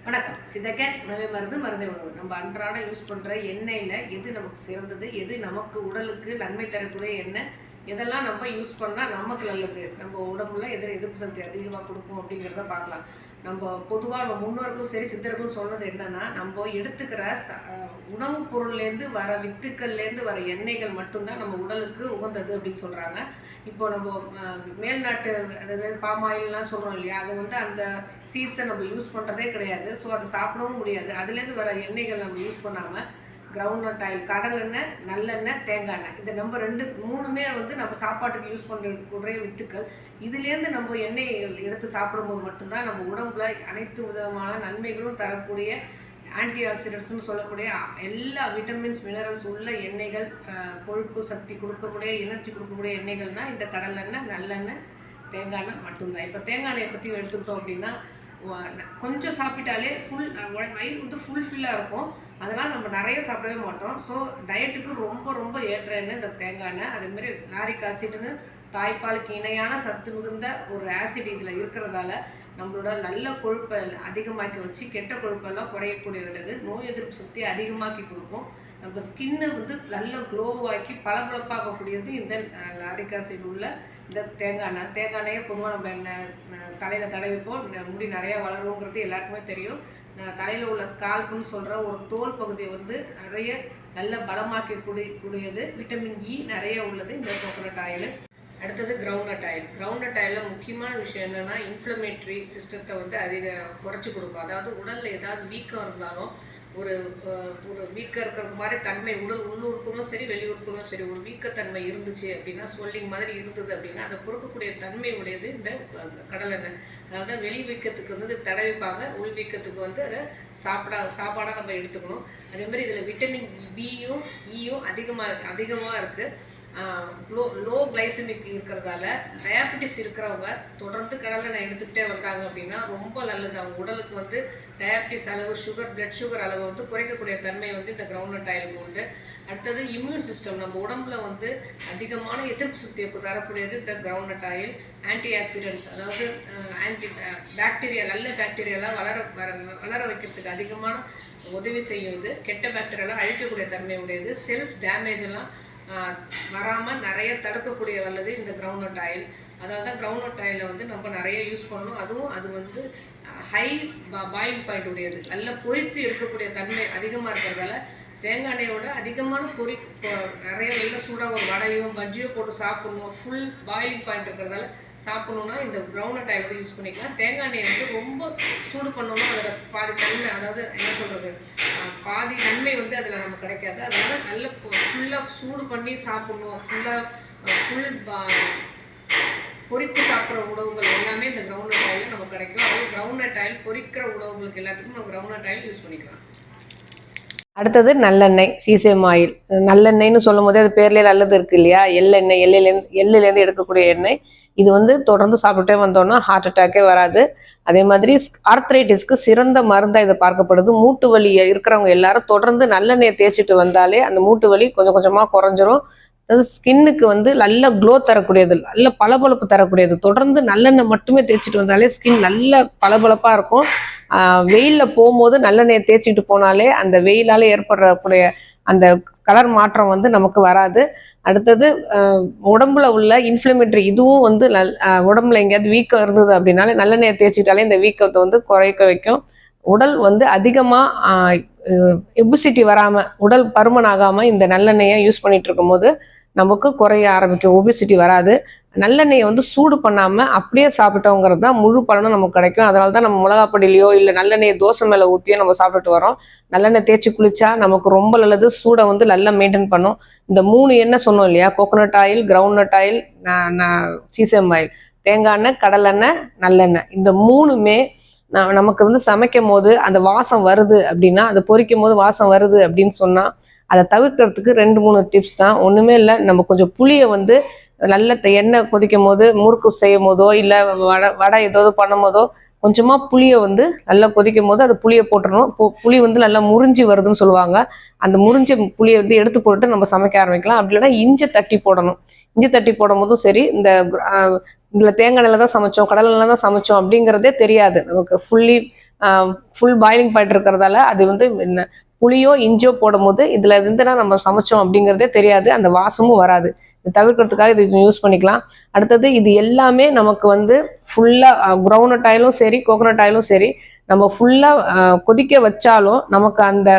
வணக்கம். சித்தக்கேட் உணவே மருந்து மருந்தே உணவு. நம்ம அன்றாட யூஸ் பண்ணுற எண்ணெயில் எது நமக்கு சிறந்தது, எது நமக்கு உடலுக்கு நன்மை தரக்கூடிய எண்ணெய், எதெல்லாம் நம்ம யூஸ் பண்ணால் நமக்கு நல்லது, நம்ம உடம்புல எதிர்ப்பு சக்தி அதிகமாக கொடுக்கும் அப்படிங்கிறத பார்க்கலாம். நம்ம பொதுவாக நம்ம முன்னோர்களும் சரி சித்தர்களும் சொன்னது என்னென்னா, நம்ம எடுத்துக்கிற உணவுப் பொருள்லேருந்து வர வித்துக்கள்லேருந்து வர எண்ணெய்கள் மட்டும்தான் நம்ம உடலுக்கு உகந்தது அப்படின்னு சொல்கிறாங்க. இப்போ நம்ம மேல்நாட்டு அதாவது பாம் ஆயில்லாம் சொல்கிறோம் இல்லையா, அது அந்த சீட்ஸை நம்ம யூஸ் பண்ணுறதே கிடையாது. ஸோ அதை சாப்பிடவும் முடியாது. அதுலேருந்து வர எண்ணெய்கள் நம்ம யூஸ் பண்ணாமல் கிரவுண்ட்நட் ஆயில், கடலெண்ணெய், நல்லெண்ணெய், தேங்காய் எண்ணெய், இந்த நம்ம மூணுமே நம்ம சாப்பாட்டுக்கு யூஸ் பண்ணுறக்கூடிய வித்துக்கள். இதுலேருந்து நம்ம எண்ணெய் எடுத்து சாப்பிடும்போது மட்டும்தான் நம்ம உடம்புல அனைத்து விதமான நன்மைகளும் தரக்கூடிய ஆன்டி ஆக்சிடென்ட்ஸ்னு சொல்லக்கூடிய எல்லா விட்டமின்ஸ் மினரல்ஸ் உள்ள எண்ணெய்கள், கொழுப்பு சக்தி கொடுக்கக்கூடிய எனர்ஜி கொடுக்கக்கூடிய எண்ணெய்கள்னால் இந்த கடலெண்ணெய், நல்லெண்ணெய், தேங்காய் எண்ணெய் மட்டும்தான். இப்போ தேங்காய் எண்ணெயை பற்றி எடுத்துக்கிட்டோம் அப்படின்னா, கொஞ்சம் சாப்பிட்டாலே வயிறு ஃபுல்ஃபில்லாக இருக்கும். அதனால் நம்ம நிறைய சாப்பிடவே மாட்டோம். ஸோ டயட்டுக்கு ரொம்ப ரொம்ப ஏற்ற எண்ணெய் இந்த தேங்காய் எண்ணெய். அதேமாதிரி லாரிக் ஆசிட்னு தாய்ப்பாலுக்கு இணையான சத்து மிகுந்த ஒரு ஆசிட் இதில் இருக்கிறதால நம்மளோட நல்ல கொழுப்பை அதிகமாக்கி வச்சு கெட்ட கொழுப்பெல்லாம் குறையக்கூடியது, நோய் எதிர்ப்பு சக்தி அதிகமாக்கி கொடுக்கும். நம்ம ஸ்கின்னை நல்ல க்ளோவாக்கி பளபளப்பாக்கக்கூடியது இந்த லாரிக் ஆசிட் உள்ள இந்த தேங்காய் எண்ணெய். தேங்காய் எண்ணெயை பொதுவாக நம்ம தலையில் தடவிப்போம், முடி நிறையா வளருங்கிறது எல்லாருக்குமே தெரியும். தலையில் உள்ள ஸ்கால்ப்புன்னு சொல்கிற ஒரு தோல் பகுதியை நிறைய நல்ல பலமாக்கி கூடியது, விட்டமின் இ நிறைய உள்ளது இந்த கோகோனட் ஆயில். அடுத்தது கிரவுண்ட்நட் ஆயில். கிரவுண்ட்நட் ஆயிலில் முக்கியமான விஷயம் என்னென்னா, இன்ஃப்ளமேட்ரி சிஸ்டத்தை குறைச்சி கொடுக்கும். அதாவது உடலில் ஏதாவது வீக்கம் இருந்தாலும், ஒரு வீக்கம் இருக்கிற மாதிரி தன்மை உடல் உள்ளுறுப்புகளும் சரி வெளியுறுப்புகளும் சரி ஒரு வீக்கத்தன்மை இருந்துச்சு அப்படின்னா, ஸ்வெல்லிங் மாதிரி இருந்தது அப்படின்னா, அதை பொறுக்கக்கூடிய தன்மை உடையது இந்த கடலெண்ணெய். அதாவது வெளி வீக்கத்துக்கு தடவிப்பாங்க, உள் வீக்கத்துக்கு அதை சாப்பாடாக நம்ம எடுத்துக்கணும். அதேமாதிரி இதில் விட்டமின் பியும் ஈயும் அதிகமாக இருக்குது. லோ கிளைசமிக் இருக்கிறதால டயாபெட்டிஸ் இருக்கிறவங்க தொடர்ந்து கடலெண்ணெய் எடுத்துக்கிட்டே வந்தாங்க அப்படின்னா ரொம்ப நல்லது. அவங்க உடலுக்கு டயாபெட்டிஸ் அளவு, பிளட் சுகர் அளவு குறைக்கக்கூடிய தன்மை இந்த கிரவுண்ட்நட் ஆயிலுக்கு உண்டு. அடுத்தது இம்யூன் சிஸ்டம், நம்ம உடம்புல அதிகமான எதிர்ப்பு சக்தியை தரக்கூடியது இந்த கிரவுண்ட்நட் ஆயில். ஆன்டி ஆக்சிடென்ட்ஸ், அதாவது பாக்டீரியா, நல்ல பாக்டீரியாலாம் வளர வைக்கிறதுக்கு அதிகமான உதவி செய்யும். இது கெட்ட பாக்டீரியாலாம் அழிக்கக்கூடிய தன்மை உடையது. செல்ஸ் டேமேஜ் எல்லாம் வராமல் நிறைய தடுக்கக்கூடிய வல்லது இந்த கிரவுண்ட்நட் ஆயில். அதாவது தான் கிரவுண்ட்நட் ஆயிலை நம்ம நிறைய யூஸ் பண்ணணும். அதுவும் அது ஹை பாயிலிங் பாயிண்ட் உடையது, நல்ல பொரித்து எடுக்கக்கூடிய தன்மை அதிகமாக இருக்கிறதால தேங்காய் எண்ணெயோட அதிகமான நிறைய நல்ல சூடாக ஒரு வடையோ பஜ்ஜியோ போட்டு சாப்பிடணும். ஃபுல் பாயிலிங் பாயிண்ட் இருக்கிறதால சாப்பிடணுன்னா இந்த கிரவுண்ட்நட் ஆயில் யூஸ் பண்ணிக்கலாம். தேங்காய் எண்ணெயை ரொம்ப சூடு பண்ணோம்னா அதோட பாதி தன்மை, அதாவது என்ன சொல்கிறது, பாதி நன்மை அதில் நமக்கு கிடைக்காது. அதனால் நல்ல ஃபுல்லாக சூடு பண்ணி சாப்பிடணும். ஃபுல் பொரித்து சாப்பிட்ற உணவுகள் எல்லாமே இந்த கிரவுண்ட்நட் ஆயில் நமக்கு கிடைக்கும். அதாவது கிரவுண்ட்நட் ஆயில் பொரிக்கிற உணவுகளுக்கு எல்லாத்துக்கும் நம்ம கிரவுண்ட்நட் ஆயில் யூஸ் பண்ணிக்கலாம். அடுத்தது நல்லெண்ணெய், சீசம் ஆயில். நல்லெண்ணெய்னு சொல்லும் போதே அது பேர்லேயே நல்லது இருக்குது இல்லையா, எள்ளுலேருந்து எடுக்கக்கூடிய எண்ணெய். இது தொடர்ந்து சாப்பிட்டே வந்தோம்னா ஹார்ட் அட்டாக்கே வராது. அதே மாதிரி ஆர்த்ரைட்டிஸ்க்கு சிறந்த மருந்தாக இதை பார்க்கப்படுது. மூட்டு வலி இருக்கிறவங்க எல்லாரும் தொடர்ந்து நல்லெண்ணெயை தேய்ச்சிட்டு வந்தாலே அந்த மூட்டு வலி கொஞ்சம் கொஞ்சமாக குறைஞ்சிரும். அதாவது ஸ்கின்னுக்கு நல்ல க்ளோ தரக்கூடியது, நல்ல பளபளப்பு தரக்கூடியது. தொடர்ந்து நல்லெண்ணெய் மட்டுமே தேய்ச்சிட்டு வந்தாலே ஸ்கின் நல்ல பளபளப்பாக இருக்கும். வெயிலில் போகும்போது நல்லெண்ணெயை தேய்ச்சிட்டு போனாலே அந்த வெயிலால் ஏற்படக்கூடிய அந்த கலர் மாற்றம் நமக்கு வராது. அடுத்தது உடம்புல உள்ள இன்ஃப்ளமேட்டரி, இதுவும் உடம்புல எங்கேயாவது வீக்கம் இருந்தது அப்படின்னாலே நல்லெண்ணெயை தேய்ச்சிட்டாலே இந்த வீக்கத்தை குறைக்க வைக்கும். உடல் அதிகமாக எபிசிட்டி வராமல், உடல் பருமன் ஆகாமல் இந்த நல்லெண்ணெயை யூஸ் பண்ணிட்டு இருக்கும் போது நமக்கு குறைய ஆரம்பிக்கும், ஒபிசிட்டி வராது. நல்லெண்ணெயை சூடு பண்ணாமல் அப்படியே சாப்பிட்டோங்கிறது தான் முழு பலனும் நமக்கு கிடைக்கும். அதனால தான் நம்ம மிளகாப்பொடியிலையோ இல்லை நல்லெண்ணெயை தோசை மேலே ஊற்றியோ நம்ம சாப்பிட்டுட்டு வரோம். நல்லெண்ணெய் தேய்ச்சி குளிச்சா நமக்கு ரொம்ப நல்லது, சூடை நல்லா மெயின்டைன் பண்ணும். இந்த 3 எண்ணெய் சொன்னோம் இல்லையா, coconut oil, groundnut oil, sesame oil, தேங்காய் எண்ணெய், கடலெண்ணெய், நல்லெண்ணெய், இந்த 3மே நமக்கு சமைக்கும் போது அந்த வாசம் வருது அப்படின்னா, அதை பொரிக்கும் போது வாசம் வருது அப்படின்னு சொன்னால் அதை தவிர்க்கிறதுக்கு 2-3 டிப்ஸ் தான். ஒன்றுமே இல்லை, நம்ம கொஞ்சம் புளியை நல்ல எண்ணெய் கொதிக்கும் போது, முறுக்கு செய்யும் போதோ இல்லை வடை ஏதாவது பண்ணும் போதோ கொஞ்சமாக புளியை வந்து நல்லா கொதிக்கும் போது அது புளியை போட்டுடணும். புளி வந்து நல்லா முறிஞ்சி வருதுன்னு சொல்லுவாங்க. அந்த முறிஞ்ச புளியை வந்து எடுத்து போட்டு நம்ம சமைக்க ஆரம்பிக்கலாம். அப்படி இல்லைன்னா இஞ்சி தட்டி போடணும். இஞ்சி தட்டி போடும் போதும் சரி, இந்த இதில் தேங்காய் எண்ணெயில் தான் சமைச்சோம், கடல் எண்ணெயில் தான் சமைச்சோம் அப்படிங்கிறதே தெரியாது நமக்கு. ஃபுல் பாயிலிங் பாயிண்ட் இருக்கிறதால அது வந்து புளியோ இஞ்சோ போடும்போது இதில் இருந்துனா நம்ம சமைச்சோம் அப்படிங்கிறதே தெரியாது, அந்த வாசமும் வராது. இது தவிர்க்கிறதுக்காக இது யூஸ் பண்ணிக்கலாம். அடுத்தது இது எல்லாமே நமக்கு வந்து ஃபுல்லாக கிரவுண்ட் ஆயிலும் சரி, கோகோனட் ஆயிலும் சரி, நம்ம ஃபுல்லாக கொதிக்க வச்சாலும் நமக்கு அந்த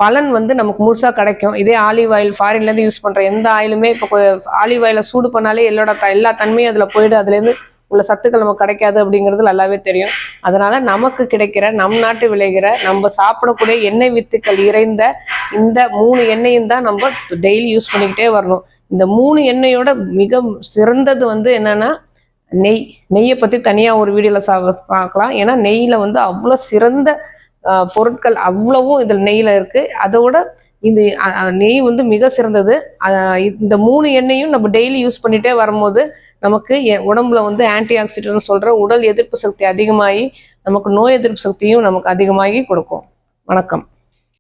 பலன் வந்து நமக்கு முழுசாக கிடைக்கும். இதே ஆலிவ் ஆயில், ஃபாரின்லேருந்து யூஸ் பண்ணுற எந்த ஆயிலுமே இப்போ ஆலிவ் ஆயிலை சூடு பண்ணாலே எல்லா தன்மையும் அதில் போயிட்டு அதுலேருந்து உள்ள சத்துக்கள் நமக்கு கிடைக்காது அப்படிங்கிறது நல்லாவே தெரியும். அதனால நமக்கு கிடைக்கிற நம் நாட்டு விளைகிற நம்ம சாப்பிடக்கூடிய எண்ணெய் வித்துக்கள் இறைந்த இந்த 3 எண்ணெயும் தான் நம்ம டெய்லி யூஸ் பண்ணிக்கிட்டே வரணும். இந்த 3 எண்ணெயோட மிக சிறந்தது வந்து என்னன்னா நெய்யை பற்றி தனியாக ஒரு வீடியோவில் பார்க்கலாம். ஏன்னா நெய்யில் வந்து அவ்வளோ சிறந்த பொருட்கள் அவ்வளவும் இதில் நெய்யில் இருக்குது. அதோட இது நெய் வந்து மிக சிறந்தது. இந்த 3 எண்ணெயும் நம்ம டெய்லி யூஸ் பண்ணிகிட்டே வரும்போது நமக்கு உடம்புல வந்து ஆன்டி ஆக்சிடென்ட் சொல்கிற உடல் எதிர்ப்பு சக்தி அதிகமாகி நமக்கு நோய் எதிர்ப்பு சக்தியும் நமக்கு அதிகமாகி கொடுக்கும். வணக்கம்.